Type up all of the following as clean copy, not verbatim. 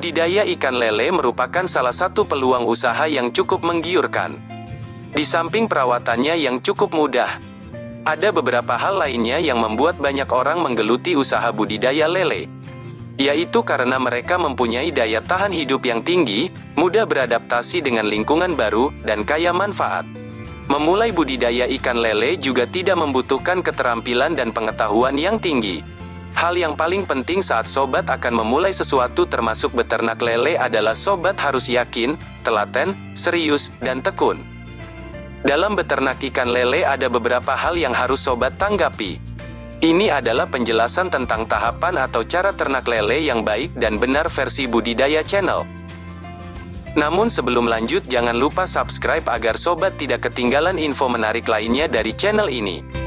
Budidaya ikan lele merupakan salah satu peluang usaha yang cukup menggiurkan. Di samping perawatannya yang cukup mudah, ada beberapa hal lainnya yang membuat banyak orang menggeluti usaha budidaya lele. Yaitu karena mereka mempunyai daya tahan hidup yang tinggi, mudah beradaptasi dengan lingkungan baru, dan kaya manfaat. Memulai budidaya ikan lele juga tidak membutuhkan keterampilan dan pengetahuan yang tinggi. Hal yang paling penting saat sobat akan memulai sesuatu termasuk beternak lele adalah sobat harus yakin, telaten, serius, dan tekun. Dalam beternak ikan lele ada beberapa hal yang harus sobat tanggapi. Ini adalah penjelasan tentang tahapan atau cara ternak lele yang baik dan benar versi Budidaya Channel. Namun sebelum lanjut jangan lupa subscribe agar sobat tidak ketinggalan info menarik lainnya dari channel ini.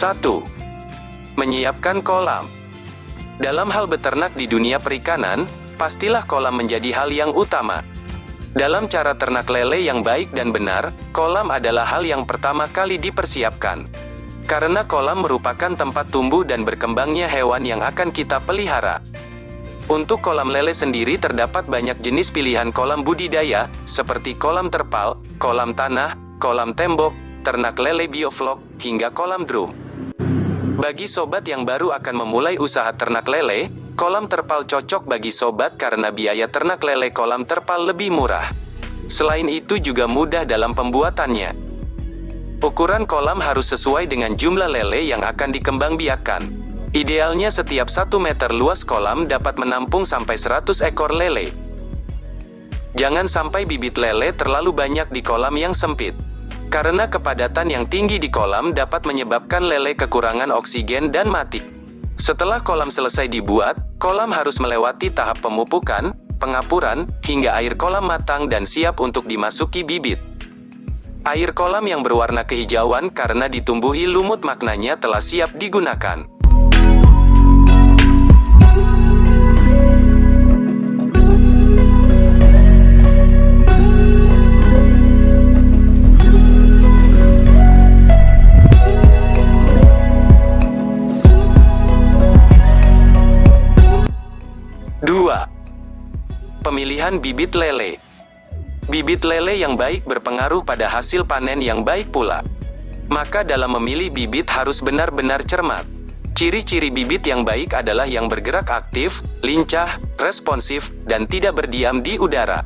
Satu. Menyiapkan kolam. Dalam hal beternak di dunia perikanan, pastilah kolam menjadi hal yang utama. Dalam cara ternak lele yang baik dan benar, kolam adalah hal yang pertama kali dipersiapkan. Karena kolam merupakan tempat tumbuh dan berkembangnya hewan yang akan kita pelihara. Untuk kolam lele sendiri terdapat banyak jenis pilihan kolam budidaya, seperti kolam terpal, kolam tanah, kolam tembok, ternak lele bioflok, hingga kolam drum. Bagi sobat yang baru akan memulai usaha ternak lele, kolam terpal cocok bagi sobat karena biaya ternak lele kolam terpal lebih murah. Selain itu juga mudah dalam pembuatannya. Ukuran kolam harus sesuai dengan jumlah lele yang akan dikembangbiakan. Idealnya setiap 1 meter luas kolam dapat menampung sampai 100 ekor lele. Jangan sampai bibit lele terlalu banyak di kolam yang sempit. Karena kepadatan yang tinggi di kolam dapat menyebabkan lele kekurangan oksigen dan mati. Setelah kolam selesai dibuat, kolam harus melewati tahap pemupukan, pengapuran, hingga air kolam matang dan siap untuk dimasuki bibit. Air kolam yang berwarna kehijauan karena ditumbuhi lumut maknanya telah siap digunakan. Pemilihan bibit lele. Bibit lele yang baik berpengaruh pada hasil panen yang baik pula. Maka dalam memilih bibit harus benar-benar cermat. Ciri-ciri bibit yang baik adalah yang bergerak aktif, lincah, responsif, dan tidak berdiam di udara.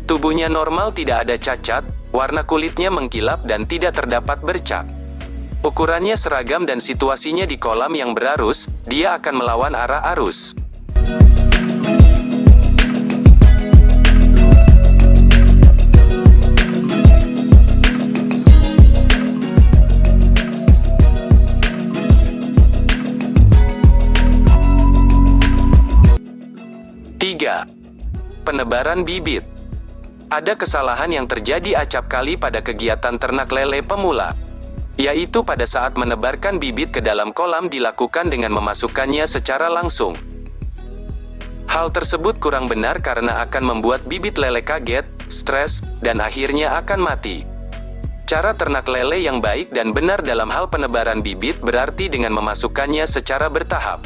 Tubuhnya normal, tidak ada cacat, warna kulitnya mengkilap dan tidak terdapat bercak. Ukurannya seragam dan situasinya di kolam yang berarus, dia akan melawan arah arus. 3. Penebaran bibit. Ada kesalahan yang terjadi acap kali pada kegiatan ternak lele pemula, yaitu pada saat menebarkan bibit ke dalam kolam dilakukan dengan memasukkannya secara langsung. Hal tersebut kurang benar karena akan membuat bibit lele kaget, stres, dan akhirnya akan mati. Cara ternak lele yang baik dan benar dalam hal penebaran bibit berarti dengan memasukkannya secara bertahap.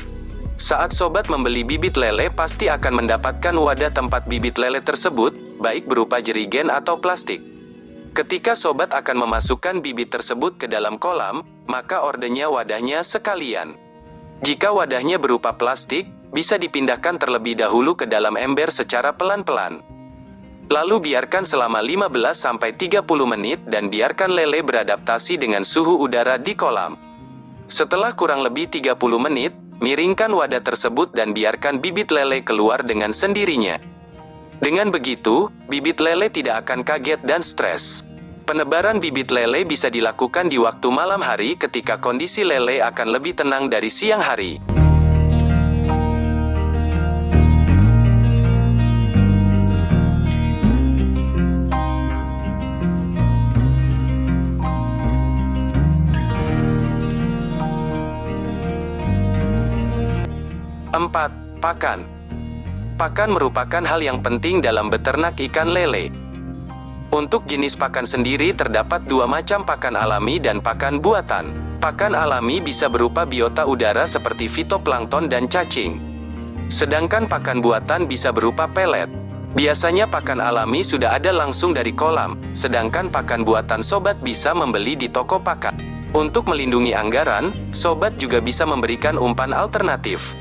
Saat sobat membeli bibit lele pasti akan mendapatkan wadah tempat bibit lele tersebut, baik berupa jerigen atau plastik. Ketika sobat akan memasukkan bibit tersebut ke dalam kolam, maka ordenya wadahnya sekalian. Jika wadahnya berupa plastik, bisa dipindahkan terlebih dahulu ke dalam ember secara pelan-pelan. Lalu biarkan selama 15-30 menit dan biarkan lele beradaptasi dengan suhu udara di kolam. Setelah kurang lebih 30 menit, miringkan wadah tersebut dan biarkan bibit lele keluar dengan sendirinya. Dengan begitu, bibit lele tidak akan kaget dan stres. Penebaran bibit lele bisa dilakukan di waktu malam hari ketika kondisi lele akan lebih tenang dari siang hari. 4. Pakan. Pakan merupakan hal yang penting dalam beternak ikan lele. Untuk jenis pakan sendiri terdapat dua macam pakan alami dan pakan buatan. Pakan alami bisa berupa biota udara seperti fitoplankton dan cacing. Sedangkan pakan buatan bisa berupa pelet. Biasanya pakan alami sudah ada langsung dari kolam, sedangkan pakan buatan sobat bisa membeli di toko pakan. Untuk melindungi anggaran, sobat juga bisa memberikan umpan alternatif.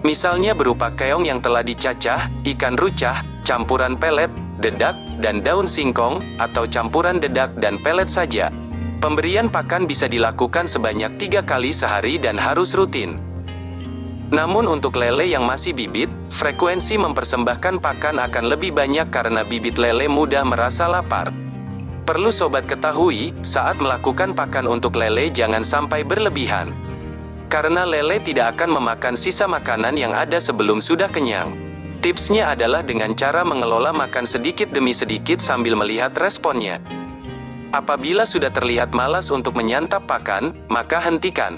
Misalnya berupa keong yang telah dicacah, ikan rucah, campuran pelet, dedak, dan daun singkong, atau campuran dedak dan pelet saja. Pemberian pakan bisa dilakukan sebanyak 3 kali sehari dan harus rutin. Namun untuk lele yang masih bibit, frekuensi mempersembahkan pakan akan lebih banyak karena bibit lele mudah merasa lapar. Perlu sobat ketahui, saat melakukan pakan untuk lele jangan sampai berlebihan. Karena lele tidak akan memakan sisa makanan yang ada sebelum sudah kenyang. Tipsnya adalah dengan cara mengelola makan sedikit demi sedikit sambil melihat responnya. Apabila sudah terlihat malas untuk menyantap pakan, maka hentikan.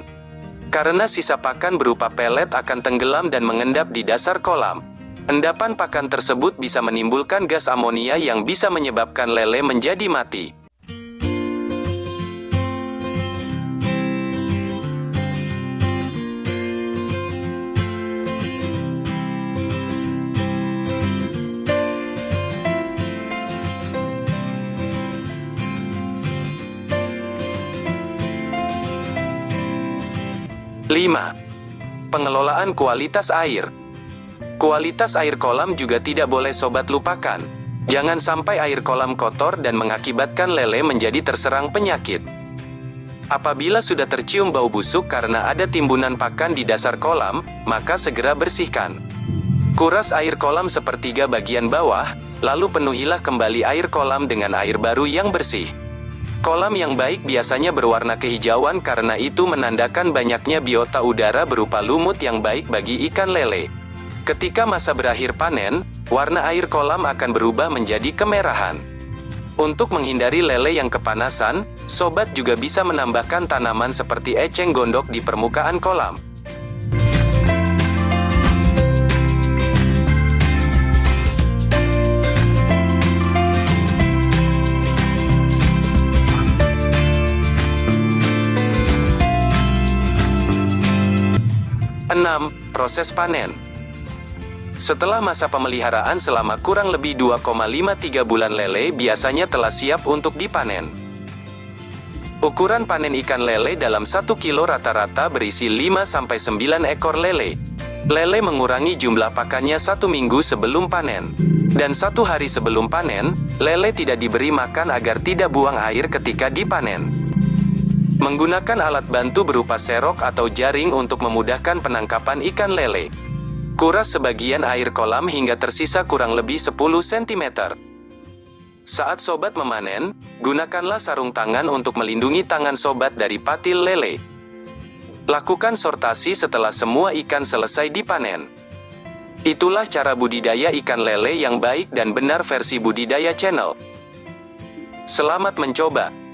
Karena sisa pakan berupa pelet akan tenggelam dan mengendap di dasar kolam. Endapan pakan tersebut bisa menimbulkan gas amonia yang bisa menyebabkan lele menjadi mati. Lima. Pengelolaan kualitas air. Kualitas air kolam juga tidak boleh sobat lupakan. Jangan sampai air kolam kotor dan mengakibatkan lele menjadi terserang penyakit. Apabila sudah tercium bau busuk karena ada timbunan pakan di dasar kolam, maka segera bersihkan. Kuras air kolam sepertiga bagian bawah, lalu penuhilah kembali air kolam dengan air baru yang bersih. Kolam yang baik biasanya berwarna kehijauan karena itu menandakan banyaknya biota udara berupa lumut yang baik bagi ikan lele. Ketika masa berakhir panen, warna air kolam akan berubah menjadi kemerahan. Untuk menghindari lele yang kepanasan, sobat juga bisa menambahkan tanaman seperti eceng gondok di permukaan kolam. Enam. Proses panen. Setelah masa pemeliharaan selama kurang lebih 2,53 bulan lele biasanya telah siap untuk dipanen. Ukuran panen ikan lele dalam 1 kilo rata-rata berisi 5-9 ekor lele. Lele mengurangi jumlah pakannya 1 minggu sebelum panen. Dan 1 hari sebelum panen, lele tidak diberi makan agar tidak buang air ketika dipanen. Menggunakan alat bantu berupa serok atau jaring untuk memudahkan penangkapan ikan lele. Kuras sebagian air kolam hingga tersisa kurang lebih 10 cm. Saat sobat memanen, gunakanlah sarung tangan untuk melindungi tangan sobat dari patil lele. Lakukan sortasi setelah semua ikan selesai dipanen. Itulah cara budidaya ikan lele yang baik dan benar versi Budidaya Channel. Selamat mencoba!